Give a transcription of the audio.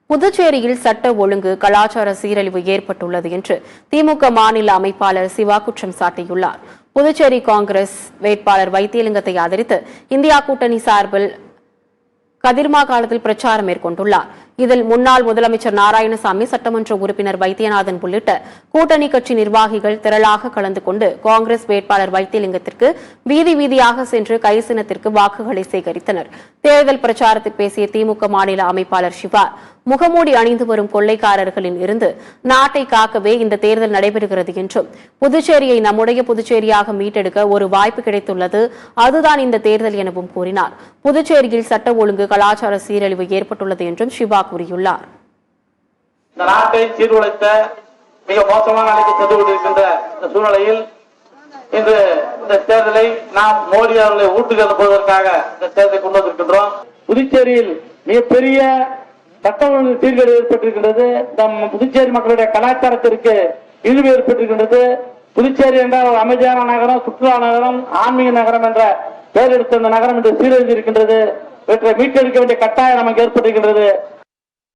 புதுச்சேரியில் சட்ட ஒழுங்கு கலாச்சார சீரழிவு ஏற்பட்டுள்ளது என்று திமுக மாநில அமைப்பாளர் சிவா குற்றம் சாட்டியுள்ளார். புதுச்சேரி காங்கிரஸ் வேட்பாளர் வைத்தியலிங்கத்தை ஆதரித்து இந்தியா கூட்டணி சார்பில் கதிர்மாகாணத்தில் பிரச்சாரம் மேற்கொண்டுள்ளார். இதில் முன்னாள் முதலமைச்சர் நாராயணசாமி, சட்டமன்ற உறுப்பினர் வைத்தியநாதன் உள்ளிட்ட கூட்டணி கட்சி நிர்வாகிகள் திரளாக கலந்து கொண்டு காங்கிரஸ் வேட்பாளர் வைத்தியலிங்கத்திற்கு வீதி வீதியாக சென்று கைசின்னத்திற்கு வாக்குகளை சேகரித்தனர். தேர்தல் பிரச்சாரத்தில் பேசிய திமுக மாநில அமைப்பாளர் சிவா, முகமூடி அணிந்து வரும் கொள்ளைக்காரர்களில் இருந்து நாட்டை காக்கவே இந்த தேர்தல் நடைபெறுகிறது என்றும், புதுச்சேரியை நம்முடைய புதுச்சேரியாக மீட்டெடுக்க ஒரு வாய்ப்பு கிடைத்துள்ளது, அதுதான் இந்த தேர்தல் எனவும் கூறினார். புதுச்சேரியில் சட்ட ஒழுங்கு கலாச்சார சீரழிவு ஏற்பட்டுள்ளது என்றும் சிவா கூறியுள்ளார். இந்த நாட்டை சீர்குலைத்த மிக மோசமான நிலைக்கு சென்று கொண்டிருக்கின்ற இந்த சூழ்நிலையில் இன்று இந்த தேர்தலை நாம் மோடி அவர்களை ஊட்டுக்கு அனுப்புவதற்காக இந்த தேர்தலை கொண்டு வந்திருக்கின்றோம். புதுச்சேரியில் மிகப்பெரிய சட்ட ஒழுங்கு சீர்கேடு ஏற்பட்டிருக்கின்றது. நம் புதுச்சேரி மக்களுடைய கலாச்சாரத்திற்கு இழிவு ஏற்பட்டிருக்கின்றது. புதுச்சேரி என்றால் ஒரு அமைதியான நகரம், சுற்றுலா நகரம், ஆன்மீக நகரம் என்ற பெயர் எடுத்த இந்த நகரம் இன்று சீரழிந்திருக்கின்றது. இவற்றை மீட்டெடுக்க வேண்டிய கட்டாயம் நமக்கு ஏற்பட்டிருக்கின்றது.